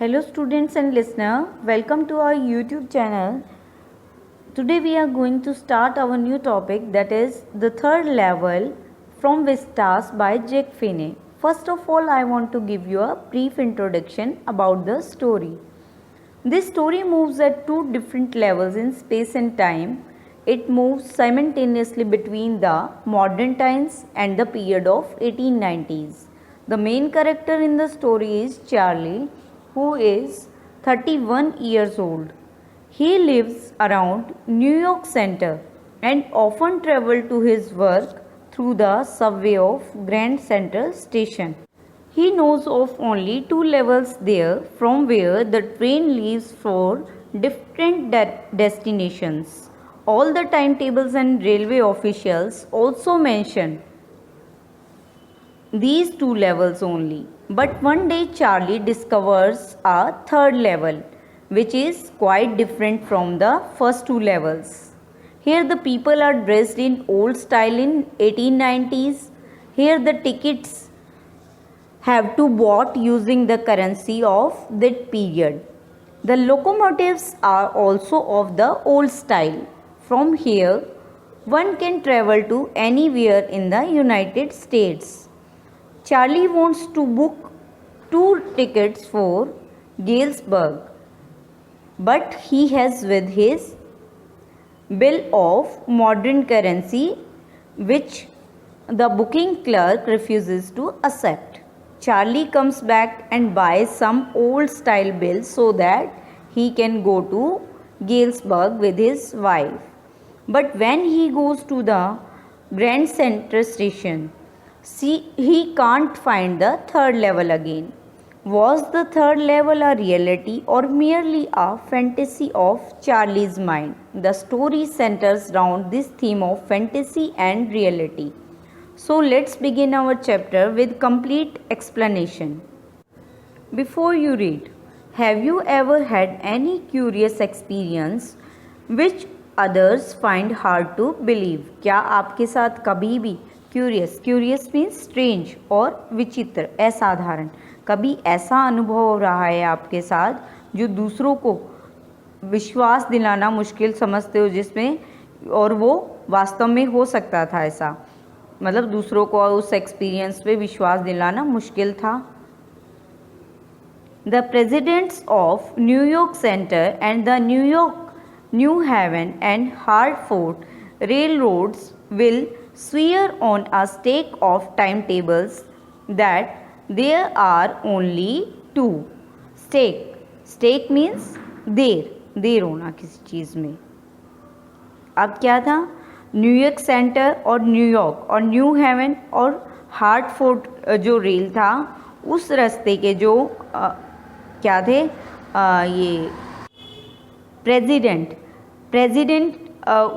Hello students and listener, welcome to our YouTube channel. Today we are going to start our new topic, that is the third level from Vistas by Jack Finney. First of all, I want to give you a brief introduction about the story. This story moves at two different levels in space and time. It moves simultaneously between the modern times and the period of 1890s. The main character in the story is Charlie, who is 31 years old. He lives around New York Center and often travels to his work through the subway of Grand Central Station. He knows of only two levels there from where the train leaves for different destinations. All the timetables and railway officials also mention these two levels only. But one day Charlie discovers a third level, which is quite different from the first two levels. Here the people are dressed in old style in 1890s. Here the tickets have to bought using the currency of that period. The locomotives are also of the old style. From here, one can travel to anywhere in the United States. Charlie wants to book two tickets for Galesburg, but he has with his bill of modern currency, which the booking clerk refuses to accept. Charlie comes back and buys some old style bills so that he can go to Galesburg with his wife. But when he goes to the Grand Central Station, he can't find the third level again. Was the third level a reality or merely a fantasy of Charlie's mind? The story centers around this theme of fantasy and reality. So let's begin our chapter with complete explanation. Before you read, have you ever had any curious experience which others find hard to believe? क्या आपके साथ कभी भी curious means strange और विचित्र असाधारण कभी ऐसा अनुभव हो रहा है आपके साथ जो दूसरों को विश्वास दिलाना मुश्किल समझते हो, जिसमें और वो वास्तव में हो सकता था ऐसा, मतलब दूसरों को उस एक्सपीरियंस पे विश्वास दिलाना मुश्किल था. The presidents of New York centre and the new Haven and Hartford railroads will swear on a stake of timetables that there are only two. Stake means देर होना किसी चीज़ में. अब क्या था? न्यूयॉर्क सेंटर और न्यूयॉर्क और न्यू हेवन और Hartford जो रेल था, उस रास्ते के जो क्या थे, ये प्रेसिडेंट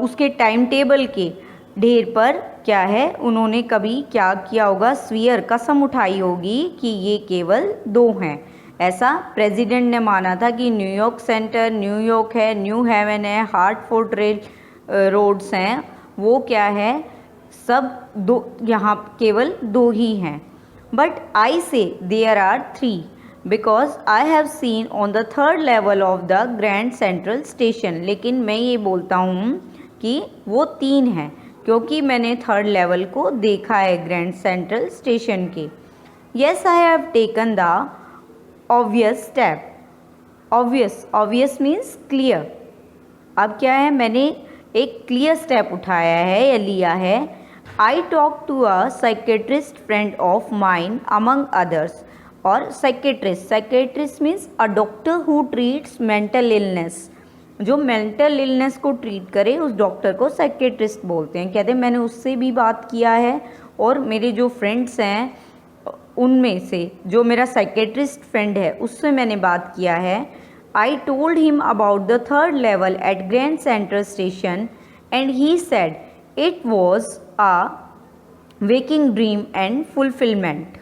उसके टाइम टेबल के ढेर पर क्या है, उन्होंने कभी क्या किया होगा, स्वीयर कसम उठाई होगी कि ये केवल दो हैं. ऐसा प्रेसिडेंट ने माना था कि न्यूयॉर्क सेंटर न्यूयॉर्क है, न्यू हेवन है, हार्टफोर्ड रेल रोड्स हैं, वो क्या है, सब दो, यहाँ केवल दो ही हैं. But I say there are three because I have seen on the third level of the Grand Central Station. लेकिन मैं ये बोलता हूँ कि वो तीन हैं क्योंकि मैंने थर्ड लेवल को देखा है ग्रैंड सेंट्रल स्टेशन के. Yes I have taken the obvious step. Obvious means clear. अब क्या है, मैंने एक क्लियर स्टेप उठाया है या लिया है. I talk to a psychiatrist friend of mine among others. और psychiatrist means a doctor who treats mental illness. जो मेंटल इलनेस को ट्रीट करे उस डॉक्टर को साइकेट्रिस्ट बोलते हैं. कहते हैं मैंने उससे भी बात किया है और मेरे जो फ्रेंड्स हैं उनमें से जो मेरा साइकेट्रिस्ट फ्रेंड है उससे मैंने बात किया है. I told him about the third level at Grand Central Station and he said it was a waking dream and fulfilment.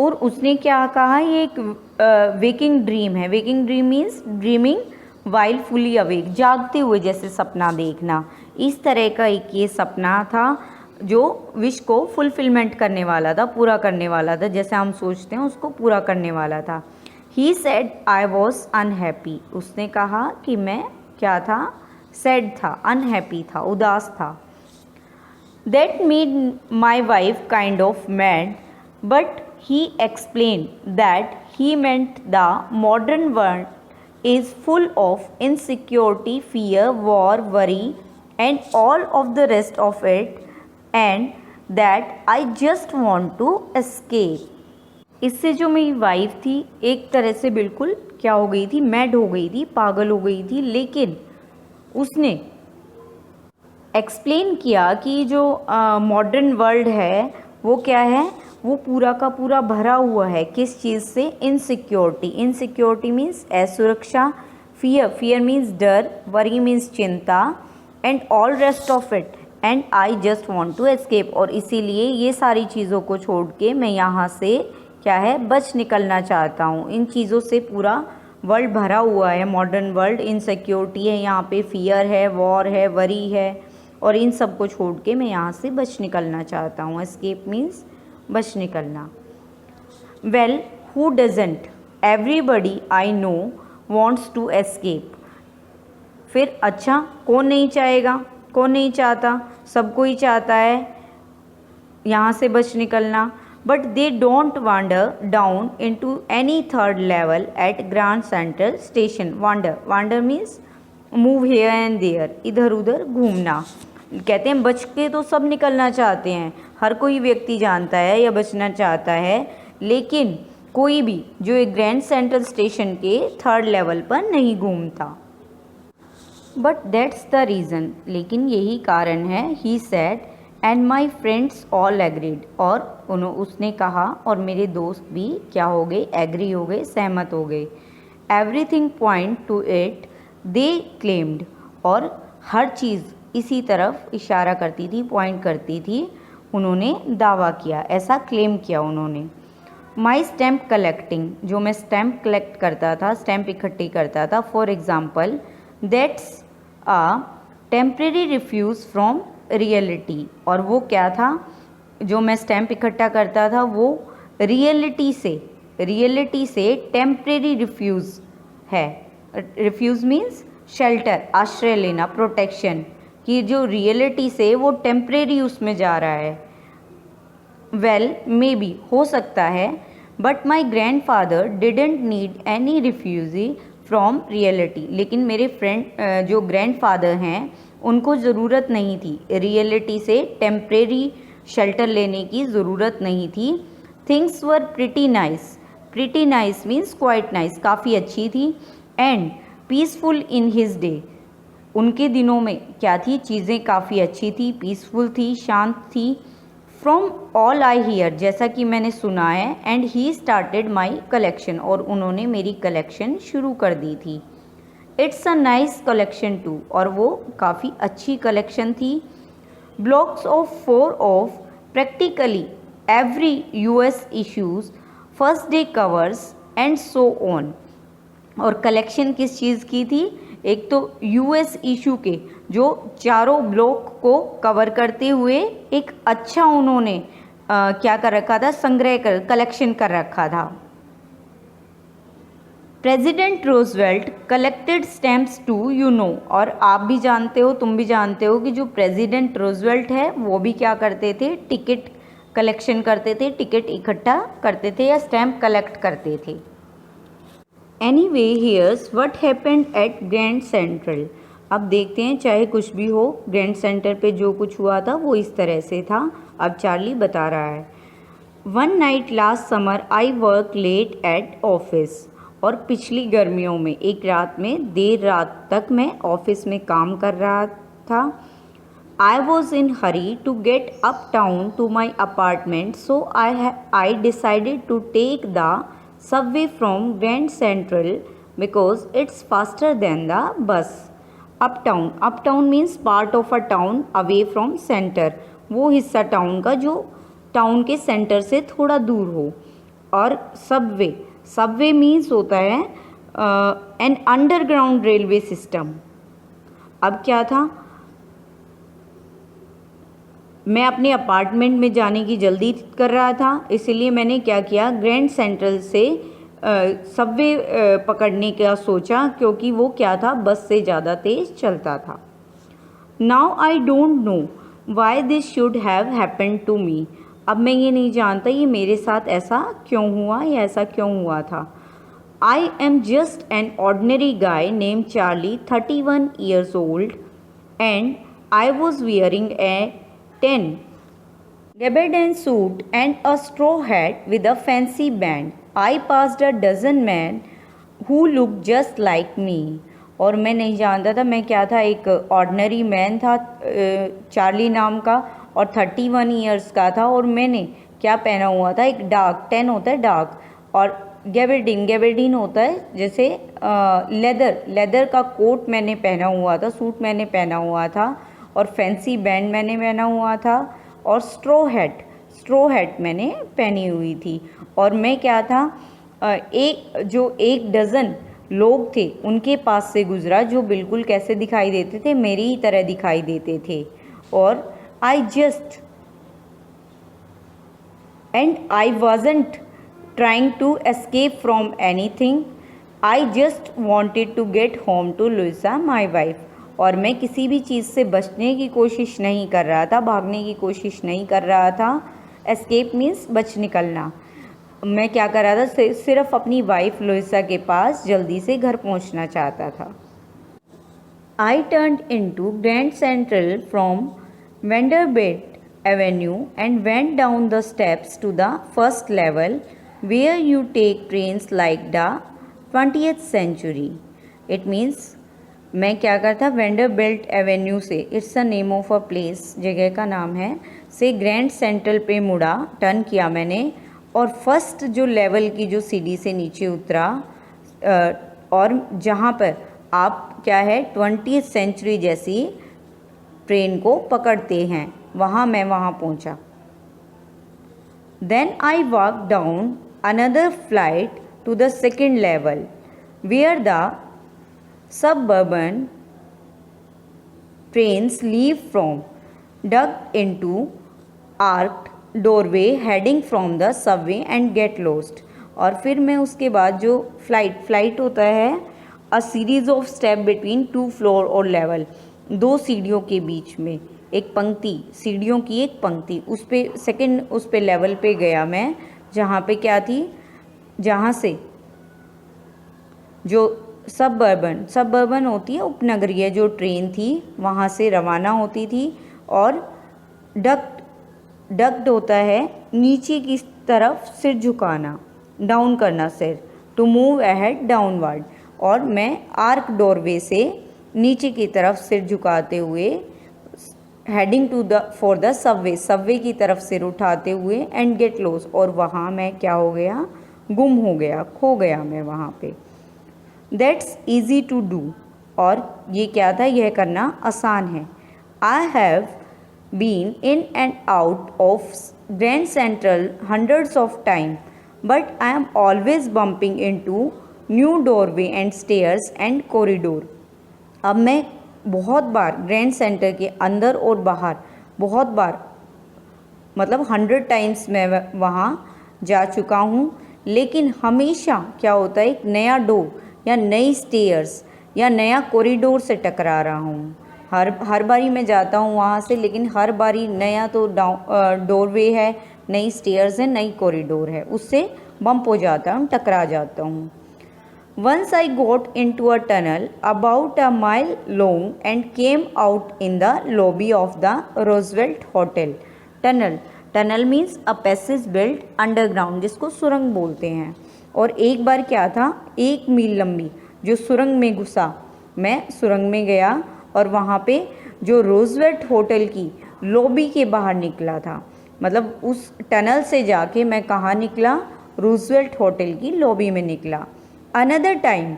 और उसने क्या कहा, ये एक वेकिंग ड्रीम है. Waking dream means dreaming while fully awake, जागते हुए जैसे सपना देखना. इस तरह का एक ये सपना था जो विश को फुलफिलमेंट करने वाला था, पूरा करने वाला था. जैसे हम सोचते हैं उसको पूरा करने वाला था. He said I was unhappy, उसने कहा कि मैं क्या था, सैड था, अनहैप्पी था, उदास था। That made my wife kind of mad, but he explain that he meant the modern world is full of insecurity, fear, war, worry and all of the rest of it, and that I just want to escape. इससे जो मेरी wife थी एक तरह से बिल्कुल क्या हो गई थी, मैड हो गई थी, पागल हो गई थी। लेकिन उसने एक्सप्लेन किया कि जो मॉडर्न वर्ल्ड है वो क्या है, वो पूरा का पूरा भरा हुआ है किस चीज़ से, इनसिक्योरिटी। इनसिक्योरिटी मीन्स असुरक्षा, फियर, फियर मीन्स डर, वरी मीन्स चिंता, and all rest of it, and I just want to escape. और इसीलिए ये सारी चीज़ों को छोड़ के मैं यहाँ से क्या है, बच निकलना चाहता हूँ। इन चीज़ों से पूरा वर्ल्ड भरा हुआ है, मॉडर्न वर्ल्ड। इनसिक्योरिटी है यहाँ पे, फियर है, वॉर है, वरी है, और इन सब को छोड़ के मैं यहाँ से बच निकलना चाहता हूँ। एस्केप मीन्स बच निकलना। Well who doesn't, everybody I know wants to escape. फिर अच्छा, कौन नहीं चाहेगा, कौन नहीं चाहता, सबको ही चाहता है यहाँ से बच निकलना। But they don't wander down into any third level at Grand Central Station. Wander, wander means move here and there, इधर उधर घूमना। कहते हैं बच के तो सब निकलना चाहते हैं, हर कोई व्यक्ति जानता है या बचना चाहता है, लेकिन कोई भी जो एक ग्रैंड सेंट्रल स्टेशन के थर्ड लेवल पर नहीं घूमता। बट दैट्स द रीज़न, लेकिन यही कारण है। He said and my friends all agreed, और उसने कहा और मेरे दोस्त भी क्या हो गए, एग्री हो गए, सहमत हो गए। Everything point two it, they claimed, और हर चीज़ इसी तरफ इशारा करती थी, पॉइंट करती थी। उन्होंने दावा किया, ऐसा क्लेम किया उन्होंने। माई स्टैम्प कलेक्टिंग, जो मैं स्टैम्प कलेक्ट करता था, स्टैम्प इकट्ठी करता था, for example that's a temporary refuse from reality. और वो क्या था, जो मैं स्टैम्प इकट्ठा करता था वो रियलिटी से टेम्प्रेरी रिफ्यूज़ है। रिफ्यूज़ मीन्स शेल्टर, आश्रय लेना, प्रोटेक्शन, कि जो रियलिटी से वो टेम्प्रेरी उसमें जा रहा है। वेल मे बी, हो सकता है, but my grand father didn't need any refugee from reality. लेकिन मेरे फ्रेंड जो ग्रैंड फादर हैं उनको ज़रूरत नहीं थी रियलिटी से टेम्प्रेरी शेल्टर लेने की, ज़रूरत नहीं थी। Things were pretty nice, pretty nice means quite nice, काफ़ी अच्छी थी। And peaceful in his day, उनके दिनों में क्या थी, चीज़ें काफ़ी अच्छी थी, पीसफुल थी, शांत थी। फ्रॉम ऑल आई हियर, जैसा कि मैंने सुना है। And he started my collection, और उन्होंने मेरी कलेक्शन शुरू कर दी थी। It's a nice collection too, और वो काफ़ी अच्छी कलेक्शन थी। Blocks of 4 of practically every US issues, first day covers and so on. और कलेक्शन किस चीज़ की थी, एक तो यूएस इशू के जो चारों ब्लॉक को कवर करते हुए एक अच्छा उन्होंने क्या कर रखा था, संग्रह कर, कलेक्शन कर रखा था। President Roosevelt collected stamps too, you know, और आप भी जानते हो, तुम भी जानते हो कि जो प्रेसिडेंट रोजवेल्ट है वो भी क्या करते थे, टिकट कलेक्शन करते थे, टिकट इकट्ठा करते थे या स्टैम्प कलेक्ट करते थे। Anyway here's what happened at Grand Central. अब देखते हैं, चाहे कुछ भी हो, ग्रैंड सेंटर पे जो कुछ हुआ था वो इस तरह से था। अब चार्ली बता रहा है। One night last summer I work late at office, और पिछली गर्मियों में एक रात में देर रात तक मैं ऑफिस में काम कर रहा था। I was in hurry to get uptown to my apartment, so I decided to take the subway from Grand Central because it's faster than the bus. Uptown means part of a town, away from centre, वो हिस्सा town का जो town के centre से थोड़ा दूर हो। और सबवे मीन्स होता है एन अंडरग्राउंड रेलवे सिस्टम। अब क्या था, मैं अपने अपार्टमेंट में जाने की जल्दी कर रहा था, इसलिए मैंने क्या किया, ग्रैंड सेंट्रल से सबवे पकड़ने का सोचा, क्योंकि वो क्या था, बस से ज़्यादा तेज़ चलता था। Now I don't know why this should have happened to me. अब मैं ये नहीं जानता ये मेरे साथ ऐसा क्यों हुआ या ऐसा क्यों हुआ था। I am just an ordinary guy name Charlie, 31 years old, and I was wearing a tan gabardine suit and a straw hat with a fancy band. I passed a dozen men who looked just like me. और मैं नहीं जानता था मैं क्या था, एक ordinary man था चार्ली नाम का, और 31 ईयर्स का था, और मैंने क्या पहना हुआ था, एक डार्क, टेन होता है डार्क, और गैबर्डीन होता है जैसे लेदर का कोट मैंने पहना हुआ था, सूट मैंने पहना हुआ था, और फैंसी बैंड मैंने पहना हुआ था, और स्ट्रॉ हैट मैंने पहनी हुई थी। और मैं क्या था, एक डज़न लोग थे उनके पास से गुजरा जो बिल्कुल कैसे दिखाई देते थे, मेरी ही तरह दिखाई देते थे। और I wasn't trying to escape from anything. I just wanted to get home to Louisa, my wife. और मैं किसी भी चीज़ से बचने की कोशिश नहीं कर रहा था, भागने की कोशिश नहीं कर रहा था। एस्केप मीन्स बच निकलना। मैं क्या कर रहा था, सिर्फ अपनी वाइफ लुइसा के पास जल्दी से घर पहुंचना चाहता था। I turned into Grand Central from Vanderbilt Avenue and went down the steps to the first level where you take trains like the 20th century. It means मैं क्या करता, वेंडरबिल्ट एवेन्यू से, it's a name of a place, जगह का नाम है, से grand central पे मुड़ा, टर्न किया मैंने, और फर्स्ट जो लेवल की जो सीढ़ी से नीचे उतरा, और जहाँ पर आप क्या है 20th सेंचुरी जैसी ट्रेन को पकड़ते हैं, वहाँ मैं वहाँ पहुँचा। Then I walk down another flight to the second level where the suburban trains leave from, dug into arched doorway heading from the subway and get lost. और फिर मैं उसके बाद जो फ्लाइट होता है, a series of step between two floor और level, दो सीढ़ियों के बीच में एक पंक्ति, सीढ़ियों की एक पंक्ति, उस पे सेकंड, उस पे लेवल पे गया मैं, जहाँ पे क्या थी, जहाँ से जो सबर्बन होती है, उपनगरीय जो ट्रेन थी वहाँ से रवाना होती थी, और डक्ट होता है नीचे की तरफ सिर झुकाना, डाउन करना सिर, टू मूव अहेड डाउनवर्ड, और मैं आर्क डोरवे से नीचे की तरफ सिर झुकाते हुए heading to for the subway की तरफ सिर उठाते हुए, एंड गेट लॉस, और वहाँ मैं क्या हो गया, गुम हो गया, खो गया मैं वहाँ पे। दैट्स ईजी टू डू, और ये क्या था, यह करना आसान है। I have been in and out of Grand Central hundreds of time, but I am always bumping into new doorway and stairs and corridor. अब मैं बहुत बार ग्रैंड सेंटर के अंदर और बाहर, बहुत बार मतलब 100 टाइम्स मैं वहाँ जा चुका हूँ, लेकिन हमेशा क्या होता है, एक नया डोर या नई स्टेयर्स या नया कॉरिडोर से टकरा रहा हूँ। हर बारी मैं जाता हूँ वहाँ से, लेकिन हर बारी नया तो डोरवे है, नई स्टेयर्स है, नई कॉरिडोर है, उससे बम्प हो जाता हूँ, टकरा जाता हूँ। Once I got into a tunnel about a mile long and came out in the lobby of the Roosevelt Hotel. Tunnel means a passage built underground, जिसको सुरंग बोलते हैं। और एक बार क्या था, 1 मील लंबी जो सुरंग में घुसा, मैं सुरंग में गया और वहाँ पे जो रोजवेल्ट होटल की लॉबी के बाहर निकला था, मतलब उस टनल से जाके मैं कहाँ निकला, रूजवेल्ट होटल की लॉबी में निकला। Another time,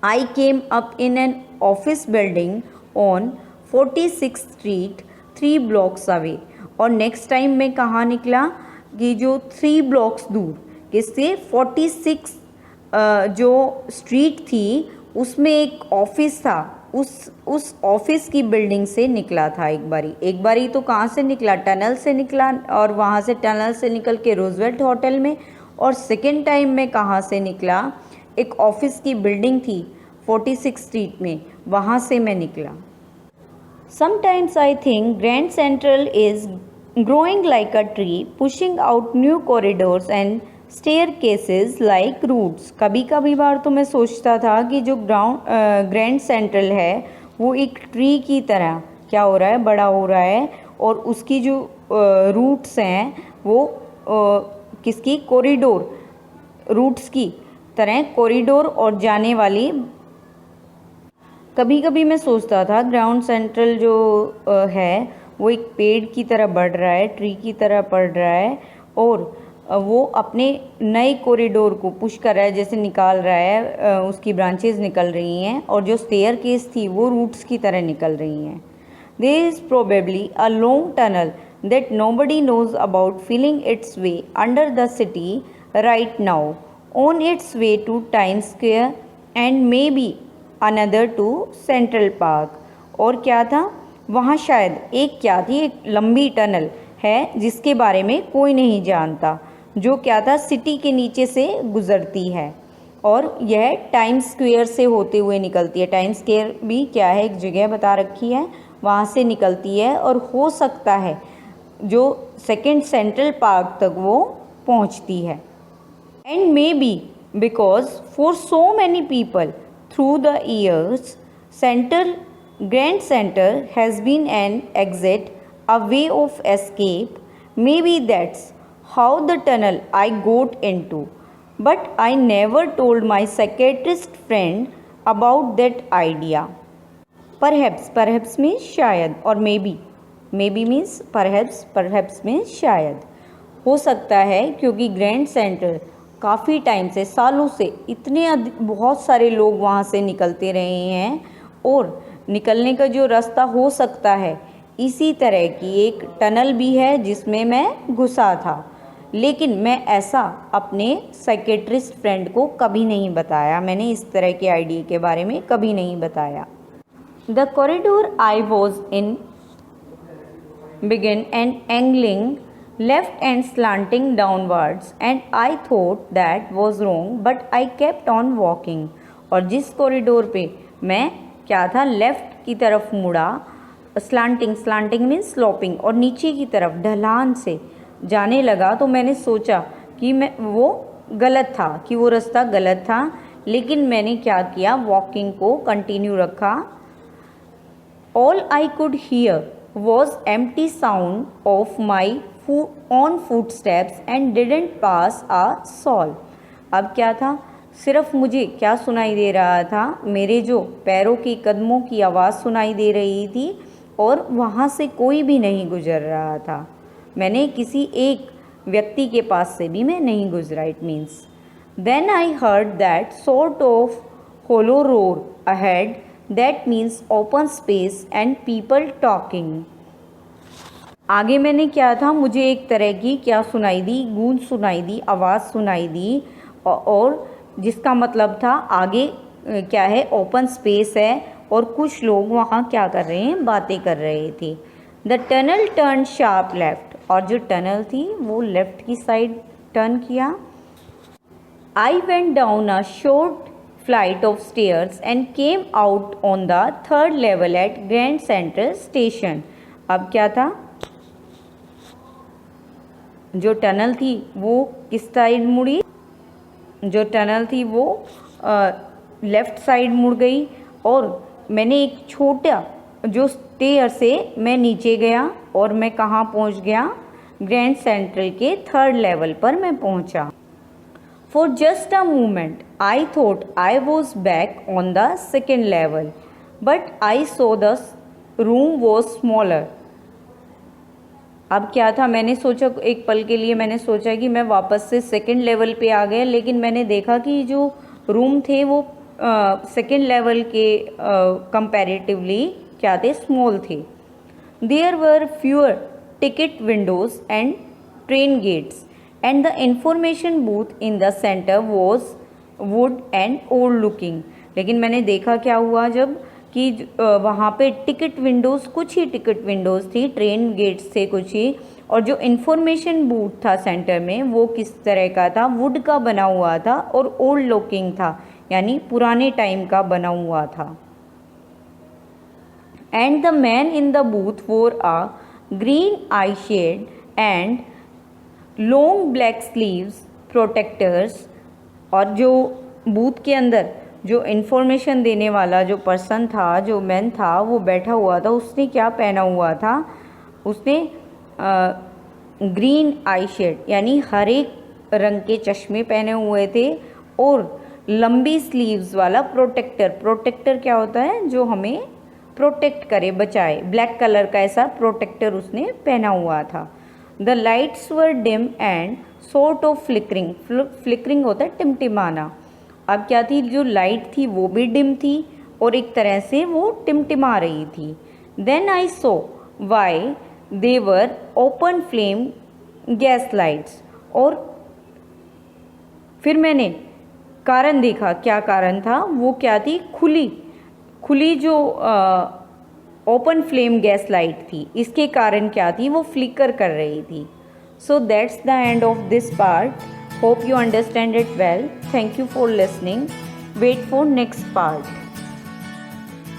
I came up in an office building on 46th Street, 3 blocks away. और नेक्स्ट टाइम मैं कहाँ निकला कि जो 3 blocks दूर, किससे 46 जो स्ट्रीट थी उसमें एक ऑफिस था, उस ऑफिस की बिल्डिंग से निकला था। एक बारी तो कहाँ से निकला, टनल से निकला, और वहाँ से टनल से निकल के रूजवेल्ट होटल में, और सेकेंड टाइम मैं कहाँ से निकला, एक ऑफिस की बिल्डिंग थी 46 स्ट्रीट में, वहाँ से मैं निकला। Sometimes I think Grand Central is growing like a tree, pushing out new corridors and staircases like roots. कभी कभी बार तो मैं सोचता था कि जो ग्रैंड सेंट्रल है वो एक ट्री की तरह क्या हो रहा है, बड़ा हो रहा है, और उसकी जो रूट्स हैं वो किसकी, कॉरिडोर, रूट्स की तरह कॉरिडोर और जाने वाली। कभी कभी मैं सोचता था ग्राउंड सेंट्रल जो है वो एक पेड़ की तरह बढ़ रहा है, ट्री की तरह बढ़ रहा है, और वो अपने नए कॉरिडोर को पुश कर रहा है, जैसे निकाल रहा है, उसकी ब्रांचेस निकल रही हैं, और जो स्टेयर केस थी वो रूट्स की तरह निकल रही हैं। There is probably a long tunnel that nobody knows about, feeling its way under the city right now, on its way to Time Square and maybe another to Central Park. और क्या था वहाँ, शायद एक क्या थी, एक लंबी टनल है जिसके बारे में कोई नहीं जानता, जो क्या था सिटी के नीचे से गुजरती है, और यह टाइम स्क्वायर से होते हुए निकलती है। टाइम स्क्वायर भी क्या है, एक जगह बता रखी है, वहाँ से निकलती है, और हो सकता है जो सेकेंड सेंट्रल पार्क तक वो पहुँचती है। And may be because for so many people through the years, Grand Center has been an exit, a way of escape. Maybe that's how the tunnel I got into. But I never told my psychiatrist friend about that idea. Perhaps means शायद, और maybe means perhaps means शायद। हो सकता है क्योंकि grand centre काफ़ी time से, सालों से बहुत सारे लोग वहाँ से निकलते रहे हैं, और निकलने का जो रास्ता हो सकता है इसी तरह की एक टनल भी है जिसमें मैं घुसा था, लेकिन मैं ऐसा अपने साइकेट्रिस्ट फ्रेंड को कभी नहीं बताया। मैंने इस तरह के आइडिया के बारे में कभी नहीं बताया। The corridor I was in began and angling left and slanting downwards, and I thought that was wrong, but I kept on walking. और जिस कॉरिडोर पे मैं क्या था, लेफ़्ट की तरफ मुड़ा, स्लांटिंग मीन्स स्लोपिंग, और नीचे की तरफ ढलान से जाने लगा, तो मैंने सोचा कि वो गलत था, कि वो रास्ता गलत था, लेकिन मैंने क्या किया, वॉकिंग को कंटिन्यू रखा। All I could hear was empty sound of my own footsteps and didn't pass a soul. अब क्या था, सिर्फ मुझे क्या सुनाई दे रहा था, मेरे जो पैरों की कदमों की आवाज़ सुनाई दे रही थी, और वहाँ से कोई भी नहीं गुजर रहा था। मैंने किसी एक व्यक्ति के पास से भी मैं नहीं गुजरा। It means then I heard that sort of hollow roar ahead, that means open space and people talking. आगे मैंने क्या था, मुझे एक तरह की क्या सुनाई दी, गूंज सुनाई दी, आवाज़ सुनाई दी, और जिसका मतलब था आगे क्या है, ओपन स्पेस है, और कुछ लोग वहाँ क्या कर रहे हैं, बातें कर रहे थे। The tunnel turn sharp left, और जो टनल थी वो लेफ्ट की साइड टर्न किया। I went down a short flight of stairs and came out on the third level at Grand Central Station. अब क्या था, जो टनल थी वो किस साइड मुड़ी, जो टनल थी वो लेफ़्ट साइड मुड़ गई, और मैंने एक छोटा जो स्टेयर से मैं नीचे गया, और मैं कहाँ पहुँच गया, ग्रैंड सेंट्रल के थर्ड लेवल पर मैं पहुँचा। For just a moment, I thought I was back on the second level, but I saw the room was smaller. अब क्या था, मैंने सोचा, एक पल के लिए मैंने सोचा कि मैं वापस से सेकेंड लेवल पे आ गया, लेकिन मैंने देखा कि जो रूम थे वो सेकेंड लेवल के कंपैरेटिवली क्या थे, स्मॉल थे। There were fewer ticket windows and train gates, and the information booth in the center was wood and old looking. लेकिन मैंने देखा क्या हुआ जब, कि कि वहाँ पे टिकट विंडोज़, कुछ ही टिकट विंडोज़ थी, ट्रेन गेट्स थे कुछ ही, और जो इन्फॉर्मेशन बूथ था सेंटर में वो किस तरह का था, वुड का बना हुआ था और ओल्ड लुकिंग था, यानी पुराने टाइम का बना हुआ था। And the man in the booth wore a green eye shade and long black sleeves protectors. और जो बूथ के अंदर जो इन्फॉर्मेशन देने वाला जो पर्सन था, जो मैन था, वो बैठा हुआ था, उसने क्या पहना हुआ था, उसने ग्रीन आई शेड यानी हरे रंग के चश्मे पहने हुए थे और लंबी स्लीव्स वाला प्रोटेक्टर। प्रोटेक्टर क्या होता है, जो हमें प्रोटेक्ट करे, बचाए, ब्लैक कलर का ऐसा प्रोटेक्टर उसने पहना हुआ था। The lights were dim and sort of flickering. Flickering होता है टिमटिमाना। अब क्या थी, जो लाइट थी वो भी डिम थी और एक तरह से वो टिमटिमा रही थी। Then I saw why they were open flame gas lights. और फिर मैंने कारण देखा, क्या कारण था, वो क्या थी, खुली जो ओपन फ्लेम गैस लाइट थी, इसके कारण क्या थी, वो फ्लिकर कर रही थी। So that's the end of this part. Hope you understand it well. Thank you for listening. Wait for next part.